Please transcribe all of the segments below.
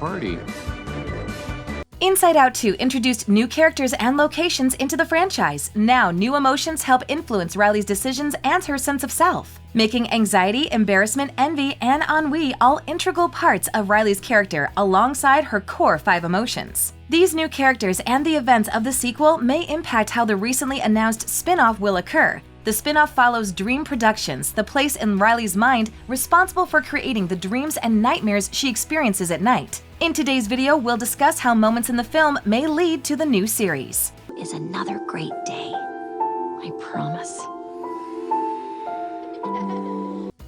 party. Inside Out 2 introduced new characters and locations into the franchise. Now, new emotions help influence Riley's decisions and her sense of self, making anxiety, embarrassment, envy, and ennui all integral parts of Riley's character alongside her core 5 emotions. These new characters and the events of the sequel may impact how the recently announced spinoff will occur. The spinoff follows Dream Productions, the place in Riley's mind responsible for creating the dreams and nightmares she experiences at night. In today's video, we'll discuss how moments in the film may lead to the new series. Is another great day. I promise.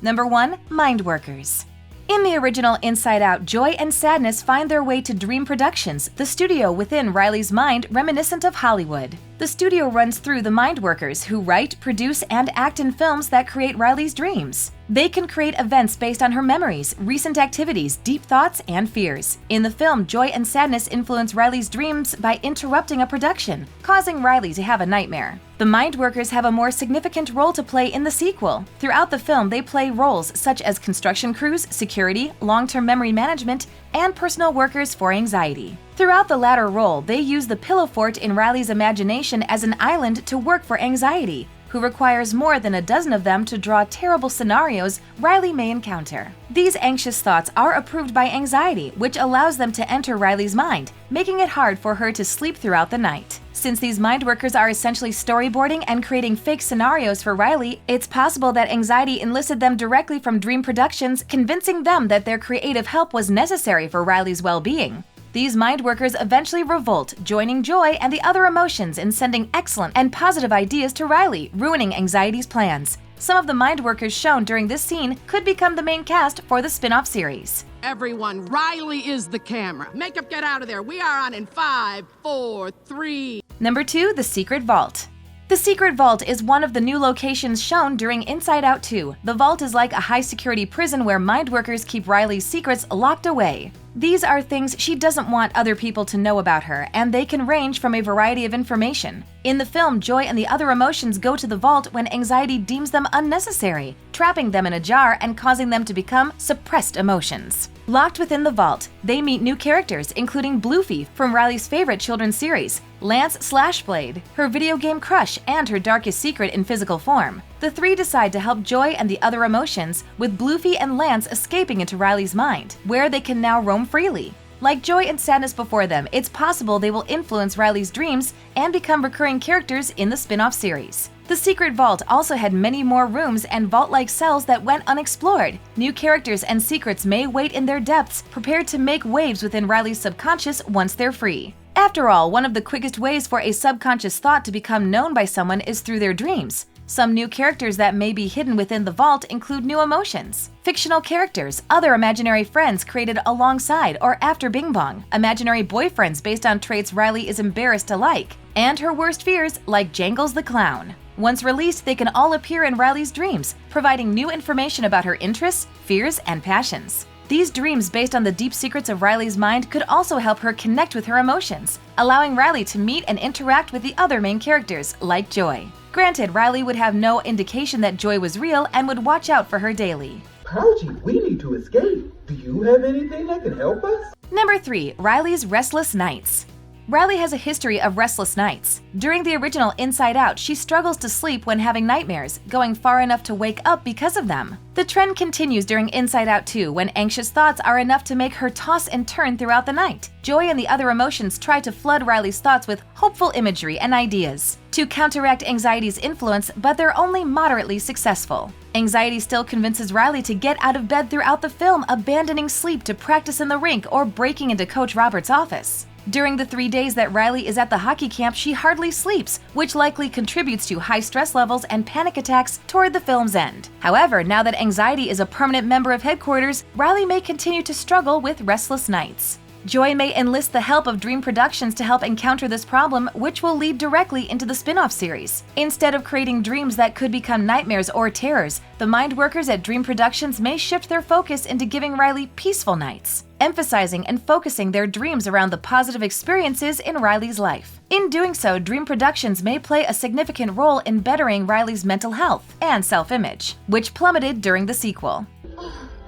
Number 1. Mind Workers. In the original Inside Out, joy and sadness find their way to Dream Productions, the studio within Riley's mind reminiscent of Hollywood. The studio runs through the mind workers who write, produce, and act in films that create Riley's dreams. They can create events based on her memories, recent activities, deep thoughts, and fears. In the film, joy and sadness influence Riley's dreams by interrupting a production, causing Riley to have a nightmare. The mind workers have a more significant role to play in the sequel. Throughout the film, they play roles such as construction crews, security, long-term memory management, and personal workers for anxiety. Throughout the latter role, they use the pillow fort in Riley's imagination as an island to work for anxiety, who requires more than a dozen of them to draw terrible scenarios Riley may encounter. These anxious thoughts are approved by anxiety, which allows them to enter Riley's mind, making it hard for her to sleep throughout the night. Since these mind workers are essentially storyboarding and creating fake scenarios for Riley, it's possible that anxiety enlisted them directly from Dream Productions, convincing them that their creative help was necessary for Riley's well-being. These mind workers eventually revolt, joining joy and the other emotions in sending excellent and positive ideas to Riley, ruining anxiety's plans. Some of the mind workers shown during this scene could become the main cast for the spin-off series. Everyone, Riley is the camera. Makeup, get out of there. We are on in 5, 4, 3. Number 2. The Secret Vault. The Secret Vault is one of the new locations shown during Inside Out 2. The vault is like a high-security prison where mind workers keep Riley's secrets locked away. These are things she doesn't want other people to know about her, and they can range from a variety of information. In the film, joy and the other emotions go to the vault when anxiety deems them unnecessary, trapping them in a jar and causing them to become suppressed emotions. Locked within the vault, they meet new characters, including Bluefy from Riley's favorite children's series, Lance Slashblade, her video game crush, and her darkest secret in physical form. The three decide to help Joy and the other emotions, with Bluefy and Lance escaping into Riley's mind, where they can now roam freely. Like Joy and Sadness before them, it's possible they will influence Riley's dreams and become recurring characters in the spin-off series. The Secret Vault also had many more rooms and vault-like cells that went unexplored. New characters and secrets may wait in their depths, prepared to make waves within Riley's subconscious once they're free. After all, one of the quickest ways for a subconscious thought to become known by someone is through their dreams. Some new characters that may be hidden within the vault include new emotions, fictional characters, other imaginary friends created alongside or after Bing Bong, imaginary boyfriends based on traits Riley is embarrassed to like, and her worst fears like Jangles the Clown. Once released, they can all appear in Riley's dreams, providing new information about her interests, fears, and passions. These dreams based on the deep secrets of Riley's mind could also help her connect with her emotions, allowing Riley to meet and interact with the other main characters, like Joy. Granted, Riley would have no indication that Joy was real and would watch out for her daily. Pouchy, we need to escape. Do you have anything that can help us? Number 3. Riley's Restless Nights. Riley has a history of restless nights. During the original Inside Out, she struggles to sleep when having nightmares, going far enough to wake up because of them. The trend continues during Inside Out 2, when anxious thoughts are enough to make her toss and turn throughout the night. Joy and the other emotions try to flood Riley's thoughts with hopeful imagery and ideas to counteract anxiety's influence, but they're only moderately successful. Anxiety still convinces Riley to get out of bed throughout the film, abandoning sleep to practice in the rink or breaking into Coach Robert's office. During the 3 days that Riley is at the hockey camp, she hardly sleeps, which likely contributes to high stress levels and panic attacks toward the film's end. However, now that anxiety is a permanent member of headquarters, Riley may continue to struggle with restless nights. Joy may enlist the help of Dream Productions to help encounter this problem, which will lead directly into the spin-off series. Instead of creating dreams that could become nightmares or terrors, the mind workers at Dream Productions may shift their focus into giving Riley peaceful nights, emphasizing and focusing their dreams around the positive experiences in Riley's life. In doing so, Dream Productions may play a significant role in bettering Riley's mental health and self-image, which plummeted during the sequel.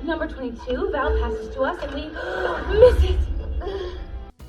Number 22, Val passes to us and we miss it.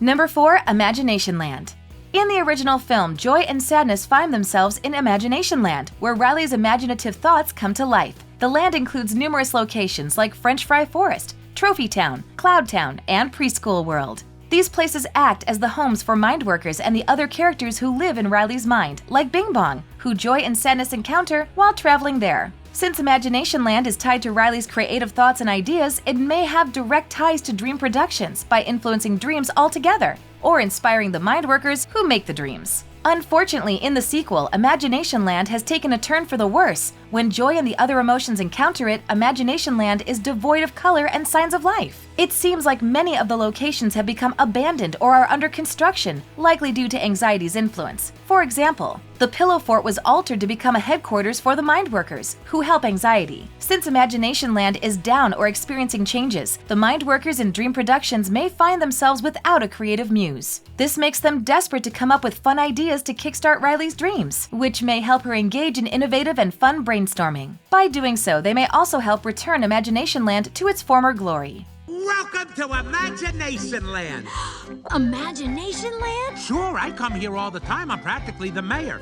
Number 4. Imagination Land. In the original film, joy and sadness find themselves in Imagination Land, where Riley's imaginative thoughts come to life. The land includes numerous locations like French Fry Forest, Trophy Town, Cloud Town, and Preschool World. These places act as the homes for mind workers and the other characters who live in Riley's mind, like Bing Bong, who joy and sadness encounter while traveling there. Since Imagination Land is tied to Riley's creative thoughts and ideas, it may have direct ties to dream productions by influencing dreams altogether, or inspiring the mind workers who make the dreams. Unfortunately, in the sequel, Imagination Land has taken a turn for the worse. When joy and the other emotions encounter it, Imagination Land is devoid of color and signs of life. It seems like many of the locations have become abandoned or are under construction, likely due to anxiety's influence. For example, the Pillow Fort was altered to become a headquarters for the mind workers, who help anxiety. Since Imagination Land is down or experiencing changes, the mind workers in dream productions may find themselves without a creative muse. This makes them desperate to come up with fun ideas to kickstart Riley's dreams, which may help her engage in innovative and fun brainstorming. By doing so, they may also help return Imagination Land to its former glory. Welcome to Imagination Land. Imagination Land? Sure, I come here all the time. I'm practically the mayor.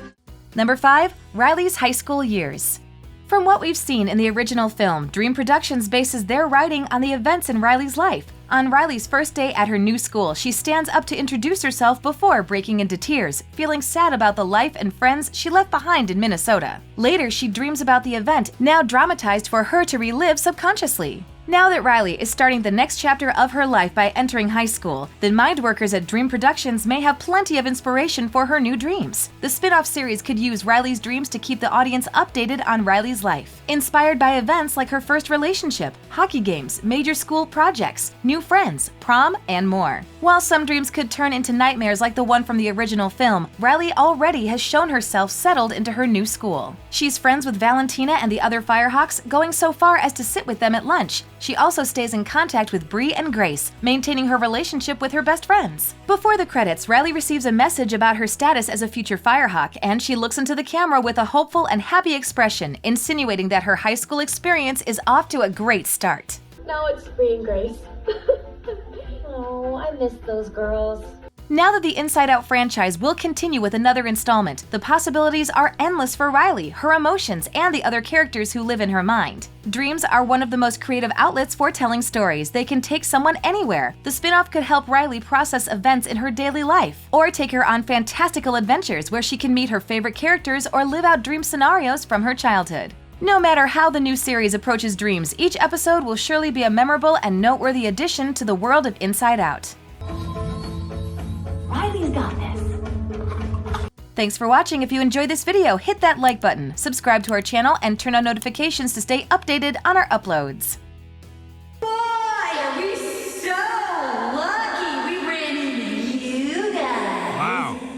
Number 5. Riley's high school years. From what we've seen in the original film, Dream Productions bases their writing on the events in Riley's life. On Riley's first day at her new school, she stands up to introduce herself before breaking into tears, feeling sad about the life and friends she left behind in Minnesota. Later, she dreams about the event, now dramatized for her to relive subconsciously. Now that Riley is starting the next chapter of her life by entering high school, the mind workers at Dream Productions may have plenty of inspiration for her new dreams. The spin-off series could use Riley's dreams to keep the audience updated on Riley's life, inspired by events like her first relationship, hockey games, major school projects, new friends, prom, and more. While some dreams could turn into nightmares like the one from the original film, Riley already has shown herself settled into her new school. She's friends with Valentina and the other Firehawks, going so far as to sit with them at lunch. She also stays in contact with Bree and Grace, maintaining her relationship with her best friends. Before the credits, Riley receives a message about her status as a future Firehawk, and she looks into the camera with a hopeful and happy expression, insinuating that her high school experience is off to a great start. Now it's Bree and Grace. Oh, I miss those girls. Now that the Inside Out franchise will continue with another installment, the possibilities are endless for Riley, her emotions, and the other characters who live in her mind. Dreams are one of the most creative outlets for telling stories. They can take someone anywhere. The spin-off could help Riley process events in her daily life, or take her on fantastical adventures where she can meet her favorite characters or live out dream scenarios from her childhood. No matter how the new series approaches dreams, each episode will surely be a memorable and noteworthy addition to the world of Inside Out. Riley's got this. Thanks for watching. If you enjoyed this video, hit that like button, subscribe to our channel, and turn on notifications to stay updated on our uploads.